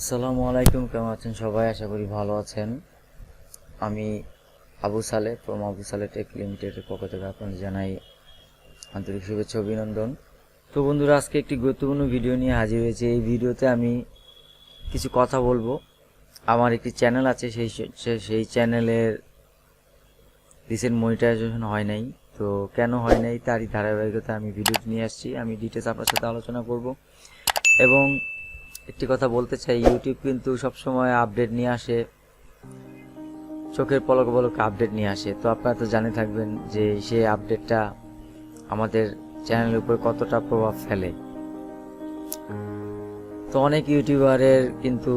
আসসালামু আলাইকুম, কেমন আছেন সবাই? আশা করি ভালো আছেন। আমি আবু সালেহ ফ্রম আবু সালেহ টেক লিমিটেডের পক্ষ থেকে আপনাদের জানাই আন্তরিক শুভেচ্ছা অভিনন্দন। তো বন্ধুরা, আজকে একটি গুরুত্বপূর্ণ ভিডিও নিয়ে হাজির হয়েছে। এই ভিডিওতে আমি কিছু কথা বলবো। আমার একটি চ্যানেল আছে, সেই চ্যানেলের রিসেন্ট মনিটাইজেশন হয় নাই। তো কেন হয় নাই তারই ধারাবাহিকতা আমি ভিডিওটি নিয়ে আসছি। আমি ডিটেলস আপনার সাথে আলোচনা করব এবং একটি কথা বলতে চাই, ইউটিউব কিন্তু সবসময় আপডেট নিয়ে আসে, চোখের পলক পলক আপডেট নিয়ে আসে। তো আপনারা তো জানে থাকবেন যে সেই আপডেটটা আমাদের চ্যানেলের উপর কতটা প্রভাব ফেলে। তো অনেক ইউটিউবারের কিন্তু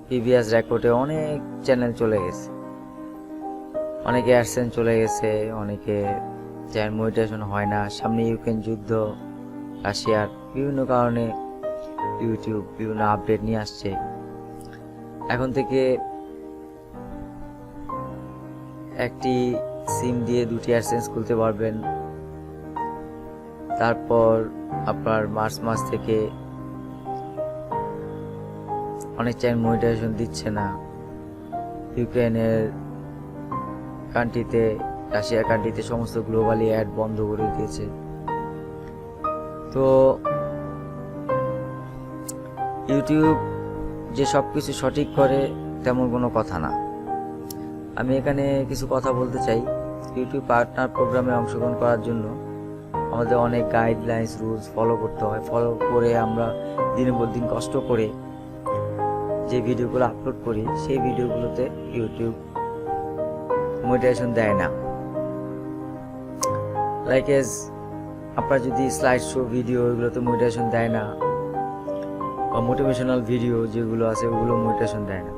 প্রিভিয়াস রেকর্ডে অনেক চ্যানেল চলে গেছে, অনেকে অ্যাডসেন্স চলে গেছে, অনেকে চ্যানেল মনিটাইজেশন হয় না। সামনে ইউক্রেন যুদ্ধ, রাশিয়ার বিভিন্ন কারণে ইউটিউব বিভিন্ন আপডেট নিয়ে আসছে। এখন থেকে একটি সিম দিয়ে দুটি অ্যাডসেন্স খুলতে পারবেন। তারপর আপনার মার্চ মাস থেকে অনেক চ্যানেল মনিটাইজেশন দিচ্ছে না। ইউক্রেনের কান্ট্রিতে, রাশিয়ার কান্ট্রিতে সমস্ত গ্লোবালি অ্যাড বন্ধ করে দিয়েছে। তো ইউটিউব যে সব কিছু সঠিক করে তেমন কোনো কথা না। আমি এখানে কিছু কথা বলতে চাই। ইউটিউব পার্টনার প্রোগ্রামে অংশগ্রহণ করার জন্য আমাদের অনেক গাইডলাইন্স রুলস ফলো করতে হয়। ফলো করে আমরা দিনের পর দিন কষ্ট করে যে ভিডিওগুলো আপলোড করি, সেই ভিডিওগুলোতে ইউটিউব মনিটাইজেশন দেয় না। লাইক এজ আপনার যদি স্লাইড শো ভিডিও, এগুলোতে মনিটাইজেশন দেয় না, বা মোটিভেশনাল ভিডিও যেগুলো আছে ওগুলো মনিটাইজেশন দেয় না।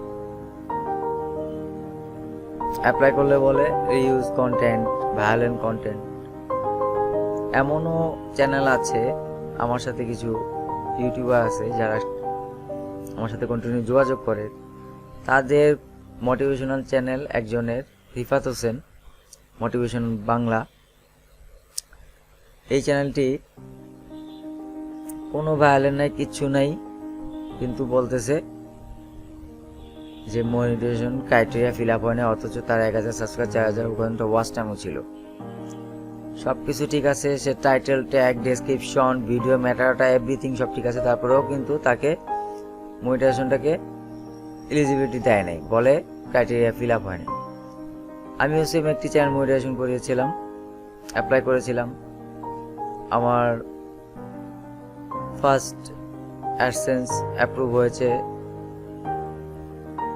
অ্যাপ্লাই করলে বলে রিউজ কন্টেন্ট, ভায়োলেন্ট কন্টেন্ট। এমনও চ্যানেল আছে, আমার সাথে কিছু ইউটিউবার আছে যারা আমার সাথে কন্টিনিউ যোগাযোগ করে। তাদের মোটিভেশনাল চ্যানেল একজনের, রিফাত হোসেন মোটিভেশন বাংলা, এই চ্যানেলটি কোনো ভায়োলেন্ট নাই, কিচ্ছু নাই, কিন্তু বলতেছে যে মনিটাইজেশন ক্রাইটেরিয়া ফিল আপ হয় না, অথচ তার 1000 সাবস্ক্রাইব, 4000 ঘন্টা ওয়াচ টাইমও ছিল। সব কিছু ঠিক আছে, সে টাইটেল, ট্যাগ, ডেসক্রিপশন, ভিডিও ম্যাটারটা, এভরিথিং সব ঠিক আছে, তারপরেও কিন্তু তাকে মনিটাইজেশনটাকে এলিজিবিলিটি দেয় নাই, বলে ক্রাইটেরিয়া ফিল আপ হয় না। আমিও সেম একটি চ্যানেল মনিটাইজেশন করেছিলাম, অ্যাপ্লাই করেছিলাম। আমার ফার্স্ট অ্যাডসেন্স অ্যাপ্রুভ হয়েছে।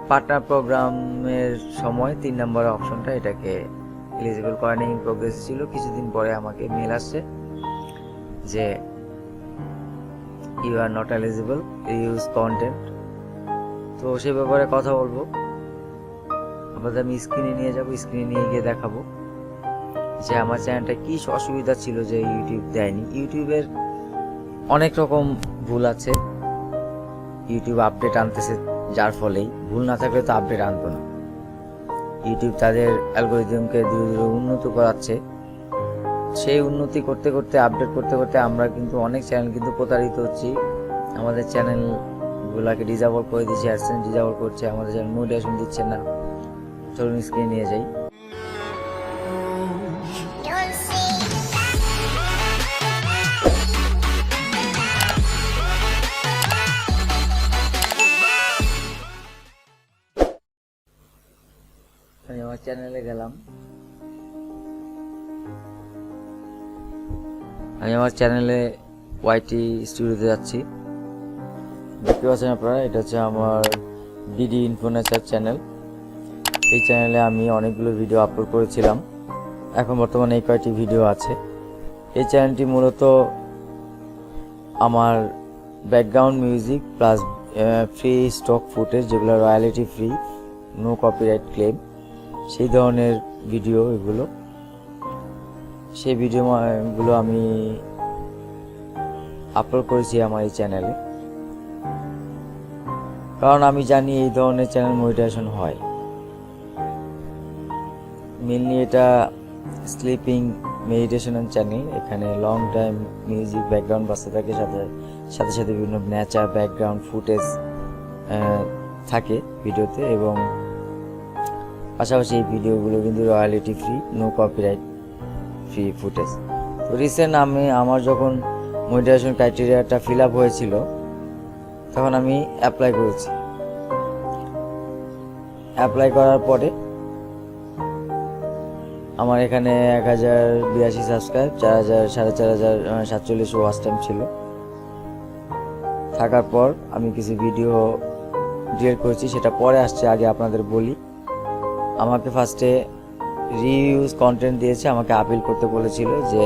পার্টনার প্রোগ্রামের সময় 3 নম্বর অপশনটা এটাকে এলিজিবল করে নেই, প্রোগ্রেস ছিল। কিছুদিন পরে আমাকে মেল আসছে যে you are not eligible, use content. তো সে ব্যাপারে কথা বলবো আপনাদের। আমি স্ক্রিনে নিয়ে যাব, স্ক্রিনে নিয়ে গিয়ে দেখাবো যে আমার চ্যানেলটা কি অসুবিধা ছিল যে ইউটিউব দেয়নি। ইউটিউবের অনেক রকম ভুল আছে, ইউটিউব আপডেট আনতেছে, যার ফলেই। ভুল না থাকলে তো আপডেট আনতো না। ইউটিউব তাদের অ্যালগরিদমকে ধীরে ধীরে উন্নত করাচ্ছে। সেই উন্নতি করতে করতে, আপডেট করতে করতে আমরা কিন্তু অনেক চ্যানেল কিন্তু প্রতারিত হচ্ছি। আমাদের চ্যানেলগুলোকে ডিসেবল করে দিচ্ছে, অ্যাডসেন্স ডিসেবল করছে, আমাদের চ্যানেল মনিটাইজেশন দিচ্ছে না। চলুন স্ক্রিনে নিয়ে যাই। আমি আমার চ্যানেলে গেলাম, আমি আমার চ্যানেলে ওয়াইটি স্টুডিওতে যাচ্ছি। দেখতে পাচ্ছেন আপনারা, এটা হচ্ছে আমার ডিডি ইনফোনেচার চ্যানেল। এই চ্যানেলে আমি অনেকগুলো ভিডিও আপলোড করেছিলাম, এখন বর্তমানে এই কয়েকটি ভিডিও আছে। এই চ্যানেলটি মূলত আমার background music plus free stock footage, যেগুলো royalty free, no copyright claim, সেই ধরনের ভিডিও এগুলো। সেই ভিডিওগুলো আমি আপলোড করেছি আমার এই চ্যানেলে, কারণ আমি জানি এই ধরনের চ্যানেল মনিটাইজেশন হয়। মেনলি এটা স্লিপিং মেডিটেশন চ্যানেল। এখানে লং টাইম মিউজিক ব্যাকগ্রাউন্ড বাজতে থাকে, সাথে সাথে বিভিন্ন নেচার ব্যাকগ্রাউন্ড ফুটেজ থাকে ভিডিওতে, এবং পাশাপাশি এই ভিডিওগুলো কিন্তু royalty free, no copyright free footage. তো রিসেন্ট আমার যখন মনিটাইজেশন ক্রাইটেরিয়াটা ফিল আপ হয়েছিল তখন আমি অ্যাপ্লাই করেছি। অ্যাপ্লাই করার পরে আমার এখানে 1082 সাবস্ক্রাইব, 4,547 ওয়াচ টাইম ছিল। থাকার পর আমি কিছু ভিডিও ডিলিট করেছি, সেটা পরে আসছে, আগে আপনাদের বলি। আমাকে ফার্স্টে রিইউজ কন্টেন্ট দিয়েছে, আমাকে আপিল করতে বলেছিল যে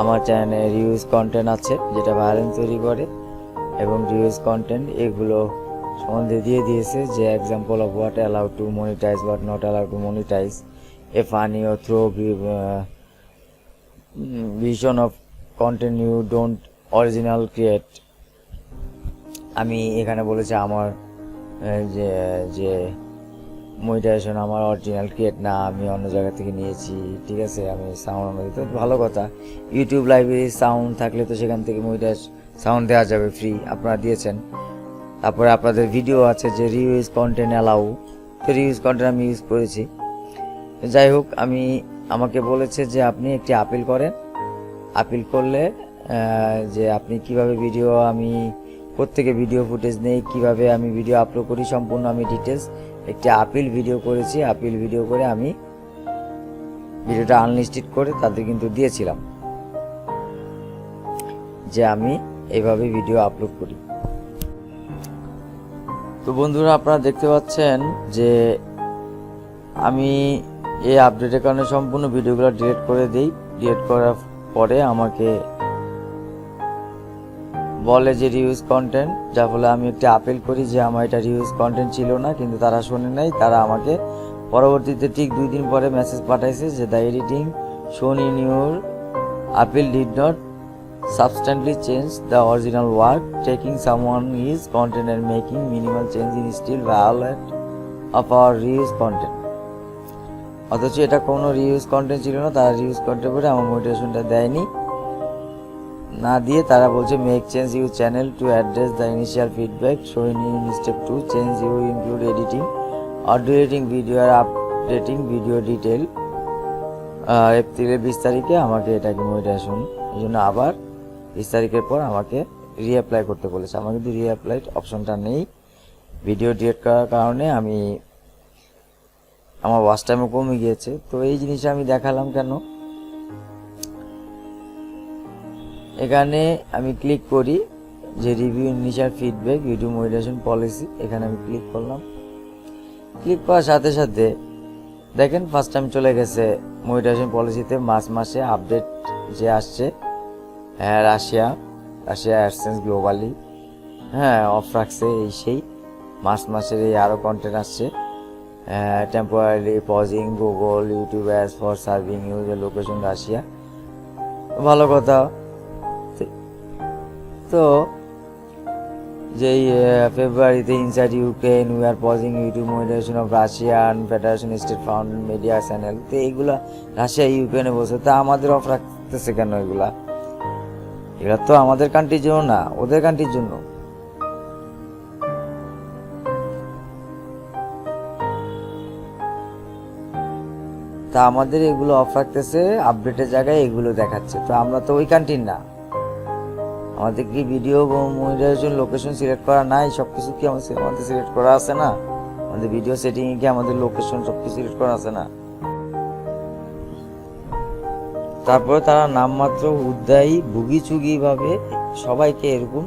আমার চ্যানেলে রিইউজ কন্টেন্ট আছে যেটা ভায়োলেন্স তৈরি করে, এবং রিইউজ কন্টেন্ট এগুলো সম্বন্ধে দিয়ে দিয়েছে যে example of what allowed to monetize, what not allowed to monetize, a funny or through vision of content you don't original create। আমি এখানে বলেছি আমার যে যে মনিটাইজেশন আমার অরিজিনাল ক্রিয়েট না, আমি অন্য জায়গা থেকে নিয়েছি, ঠিক আছে। আমি সাউন্ড দিতে, ভালো কথা, ইউটিউব লাইব্রেরি সাউন্ড থাকলে তো সেখান থেকে মনিটাইজ সাউন্ড দেওয়া যাবে ফ্রি, আপনারা দিয়েছেন। তারপরে আপনাদের ভিডিও আছে যে রিউজ কন্টেন্ট অ্যালাউ, তো রিউজ কন্টেন্ট আমি ইউজ করেছি। যাই হোক, আমাকে বলেছে যে আপনি একটি আপিল করেন, আপিল করলে যে আপনি কিভাবে ভিডিও, আমি প্রত্যেকে ভিডিও ফুটেজ নেই, কিভাবে আমি ভিডিও আপলোড করি, সম্পূর্ণ আমি ডিটেলস একটি আপিল ভিডিও করেছি। আপিল ভিডিও করে আমি ভিডিওটা আনলিস্টেড করে তাদের কিন্তু দিয়েছিলাম যে আমি এইভাবে ভিডিও আপলোড করি। তো বন্ধুরা, আপনারা দেখতে পাচ্ছেন যে আমি এই আপডেটের কারণে সম্পূর্ণ ভিডিওগুলো ডিলিট করে দিই। ডিলিট করার পরে আমাকে বলে যে রিউজ কন্টেন্ট, যার ফলে আমি একটা আপিল করি যে আমার এটা রিউজ কন্টেন্ট ছিল না, কিন্তু তারা শোনে নাই। তারা আমাকে পরবর্তীতে ঠিক 2 দিন পরে মেসেজ পাঠাইছে যে দ্য এডিটিং শোন in your appeal did not substantially change the original work, taking someone his content and making minimal change in still violate of our reuse content। অথচ এটা কোনো রিউজ কন্টেন্ট ছিল না, তারা রিউজ কন্টেন্ট করে আমার মোটিভেশনটা দেয়নি, না দিয়ে তারা বলছে make change you channel to address the initial feedback showing in step 2, change you include editing or deleting video আর আপডেটিং ভিডিও ডিটেল। এপ্রিলের 20 তারিখে আমাকে এটাকে মোটিভেশন, এই জন্য আবার 20 তারিখের পর আমাকে রিঅ্যাপ্লাই করতে বলেছে। আমার কিন্তু রিঅ্যাপ্লাই অপশনটা নেই, ভিডিও ডিলিট করার কারণে আমার ওয়াচ টাইমও কমে গিয়েছে। তো এই জিনিসটা আমি দেখালাম কেন, এখানে আমি ক্লিক করি যে review initial feedback YouTube monetization policy, এখানে আমি ক্লিক করলাম। ক্লিক করার সাথে সাথে দেখেন ফার্স্ট টাইম চলে গেছে মনিটাইজেশন পলিসিতে মার্চ মাসে আপডেট যে আসছে, হ্যাঁ রাশিয়া অ্যাডসেন্স গ্লোবালি অফ রাখছে, এই সেই মার্চ মাসের এই আরও কন্টেন্ট আসছে। Temporary pausing Google YouTube ads for serving user location Russia, ভালো কথা। তো যেই ফেব্রুয়ারিতে inside Ukraine we are pausing YouTube monetisation of Russian federation state found media channel, তো এইগুলা রাশিয়া ইউক্রেনে বসে, তা আমাদের অফ রাখতেছে কেন? এগুলা তো আমাদের কান্ট্রির জন্য না, ওদের কান্ট্রির জন্য। তা আমাদের এগুলো অফ রাখতেছে, আপডেটের জায়গায় এগুলো দেখাচ্ছে। তো আমরা তো ওই কান্ট্রির না, আমাদের কি ভিডিও মনিটাইজেশন লোকেশন সিলেক্ট করা নাই? সবকিছু কি আমাদের সিলেক্ট করা আছে না? আমাদের ভিডিও সেটিং এ কি আমাদের লোকেশন সবকিছু সিলেক্ট করা আছে না? তারপরে তারা নামমাত্র উদ্দায়ী ভুগিচুগি ভাবে সবাইকে এরকম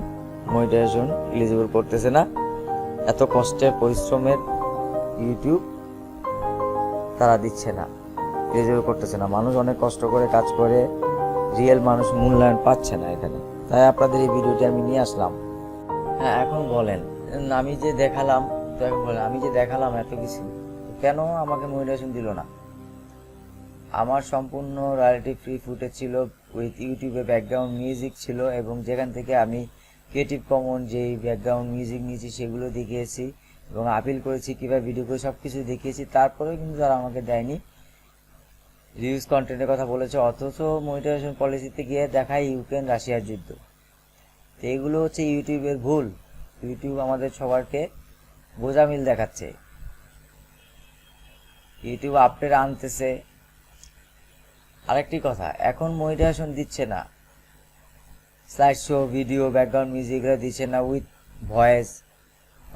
মনিটাইজেশন এলিজিবল করতেছে না। এত কষ্টের পরিশ্রমের ইউটিউব তারা দিচ্ছে না, এলিজিবল করতেছে না। মানুষ অনেক কষ্ট করে কাজ করে, রিয়েল মানুষ মূল্যায়ন পাচ্ছে না এখানে। তাই আপনাদের এই ভিডিওটি আমি নিয়ে আসলাম। হ্যাঁ, এখন বলেন, আমি যে দেখালাম এত কিছু, কেন আমাকে মনিটাইজেশন দিল না? আমার সম্পূর্ণ রয়্যালিটি ফ্রি ফুটেজ ছিল, উইথ ইউটিউবে ব্যাকগ্রাউন্ড মিউজিক ছিল, এবং যেখান থেকে আমি ক্রিয়েটিভ কমন যেই ব্যাকগ্রাউন্ড মিউজিক নিয়েছি সেগুলো দেখিয়েছি, এবং আপিল করেছি কীভাবে ভিডিও করে সব কিছু দেখিয়েছি। তারপরেও কিন্তু তারা আমাকে দেয়নি, রিউজ কন্টেন্টের কথা বলেছে, অথচ মনিটাইজেশন পলিসিতে গিয়ে দেখায় ইউক্রেন রাশিয়ার যুদ্ধ। তো এগুলো হচ্ছে ইউটিউবের ভুল। ইউটিউব আমাদের সবারকে গোজামিল দেখাচ্ছে। ইউটিউব আপডেট আনতেছে। আরেকটি কথা, এখন মনিটাইজেশন দিচ্ছে না, slide show, video, background music দিচ্ছে না উইথ ভয়েস।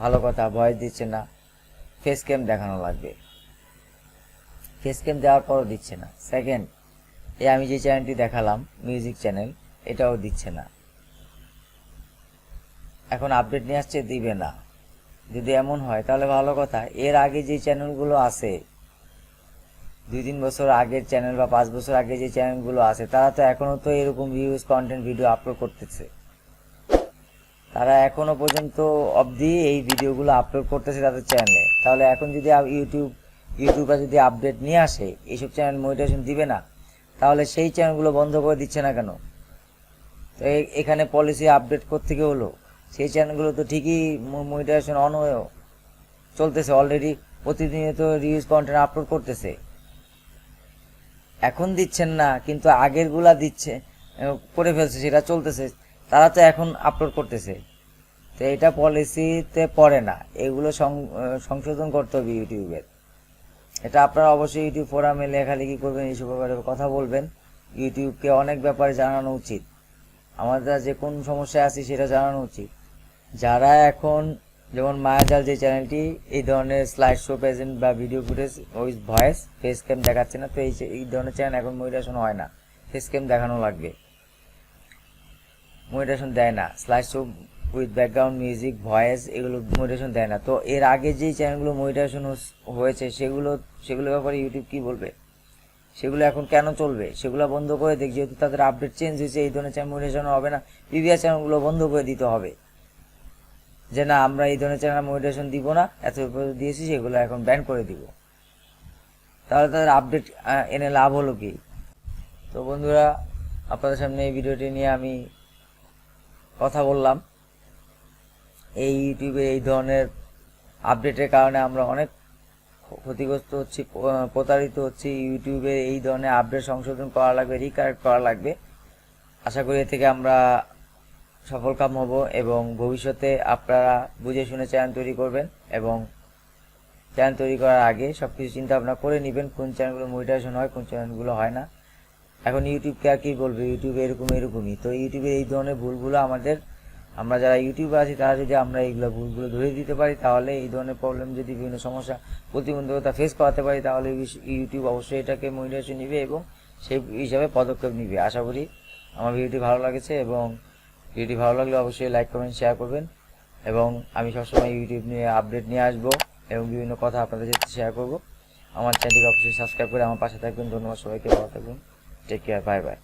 ভালো কথা, ভয়েস দিচ্ছে না, ফেস ক্যাম দেখানো লাগবে। ফেস ক্যাম দেওয়ার পরও দিচ্ছে না। সেকেন্ড, আমি যে চ্যানেলটি দেখালাম মিউজিক চ্যানেল, এটাও দিচ্ছে না। এখন আপডেট নিয়ে আসছে, দিবে না। যদি এমন হয় তাহলে ভালো কথা, এর আগে যে চ্যানেলগুলো আছে, 2-3 বছর আগের চ্যানেল বা 5 বছর আগে যে চ্যানেলগুলো আছে, তারা তো এখনো তো এরকম ভিউজ কন্টেন্ট ভিডিও আপলোড করতেছে। তারা এখনো পর্যন্ত অবধি এই ভিডিওগুলো আপলোড করতেছে তাদের চ্যানেলে। তাহলে এখন যদি ইউটিউবে যদি আপডেট নিয়ে আসে, এইসব চ্যানেল মনিটাইজেশন দিবে না, তাহলে সেই চ্যানেলগুলো বন্ধ করে দিচ্ছে না কেন? তো এখানে পলিসি আপডেট কোত্থেকে হলো? সেই চ্যানেলগুলো তো ঠিকই মনিটাইজেশন অন হয়েও চলতেছে, অলরেডি প্রতিনিয়ত রিউজ কন্টেন্ট আপলোড করতেছে। এখন দিচ্ছেন না, কিন্তু আগেরগুলা দিচ্ছে, করে ফেলছে, সেটা চলতেছে, তারা তো এখন আপলোড করতেছে। তো এটা পলিসিতে পড়ে না, এগুলো সংশোধন করতে হবে ইউটিউবের। এটা আপনারা অবশ্যই ইউটিউব ফোরামে লেখালেখি করবেন, এইসব ব্যাপারে কথা বলবেন। ইউটিউবকে অনেক ব্যাপারে জানানো উচিত, আমাদের যে কোন সমস্যায় আছি সেটা জানানো উচিত। যারা এখন, যেমন মায়াজাল যে চ্যানেলটি এই ধরনের স্লাইড শো, প্রেজেন্ট বা video footage with voice, face cam দেখাচ্ছে না, তো এই ধরনের চ্যানেল এখন মনিটাইজেশন হয় না, ফেস ক্যাম দেখানো লাগবে। মনিটাইজেশন দেয় না, slide show with background music, voice, এগুলো মনিটাইজেশন দেয় না। তো এর আগে যেই চ্যানেলগুলো মনিটাইজেশন হয়েছে, সেগুলোর ব্যাপারে ইউটিউব কি বলবে? সেগুলো এখন কেন চলবে? সেগুলো বন্ধ করে দেখ, যেহেতু তাদের আপডেট চেঞ্জ হয়েছে, এই ধরনের চ্যানেল মনিটাইজেশন হবে না, প্রিভিয়াস চ্যানেলগুলো বন্ধ করে দিতে হবে, যে না, আমরা এই ধরনের চ্যানেল মনিটাইজেশন দিব না, এত দিয়েছি, সেগুলো এখন ব্যান করে দিব। তাহলে তাদের আপডেট এনে লাভ হলো কি? তো বন্ধুরা, আপনাদের সামনে এই ভিডিওটি নিয়ে আমি কথা বললাম। এই ইউটিউবে এই ধরনের আপডেটের কারণে আমরা অনেক ক্ষতিগ্রস্ত হচ্ছি, প্রতারিত হচ্ছি। ইউটিউবে এই ধরনের আপডেট সংশোধন করা লাগবে, রিকারেক্ট করা লাগবে। আশা করি এ থেকে আমরা সফলকাম হব, এবং ভবিষ্যতে আপনারা বুঝে শুনে চ্যানেল তৈরি করবেন, এবং চ্যানেল তৈরি করার আগে সবকিছু চিন্তা ভাবনা করে নেবেন, কোন চ্যানেলগুলো মনিটাইজেশন হয়, কোন চ্যানেলগুলো হয় না। এখন ইউটিউবকে আর কি বলবে, ইউটিউবে এরকমই। তো ইউটিউবের এই ধরনের ভুলগুলো আমরা যারা ইউটিউবে আছি, তারা যদি আমরা এইগুলো ভুলগুলো ধরে দিতে পারি, তাহলে এই ধরনের প্রবলেম, যদি বিভিন্ন সমস্যা, প্রতিবন্ধকতা ফেস করাতে পারি, তাহলে ইউটিউব অবশ্যই এটাকে মনিটাইজেশন নিবে এবং সেই হিসাবে পদক্ষেপ নিবে। আশা করি আমার ভিডিওটি ভালো লাগেছে, এবং ভিডিওটি ভালো লাগলে অবশ্যই লাইক, কমেন্ট, শেয়ার করবেন। এবং আমি সবসময় ইউটিউব নিয়ে আপডেট নিয়ে আসবো, এবং বিভিন্ন কথা আপনাদের সাথে শেয়ার করব। আমার চ্যানেলটিকে অবশ্যই সাবস্ক্রাইব করে আমার পাশে থাকবেন। ধন্যবাদ সবাইকে, ভালো থাকবেন, টেক কেয়ার, বাই বাই।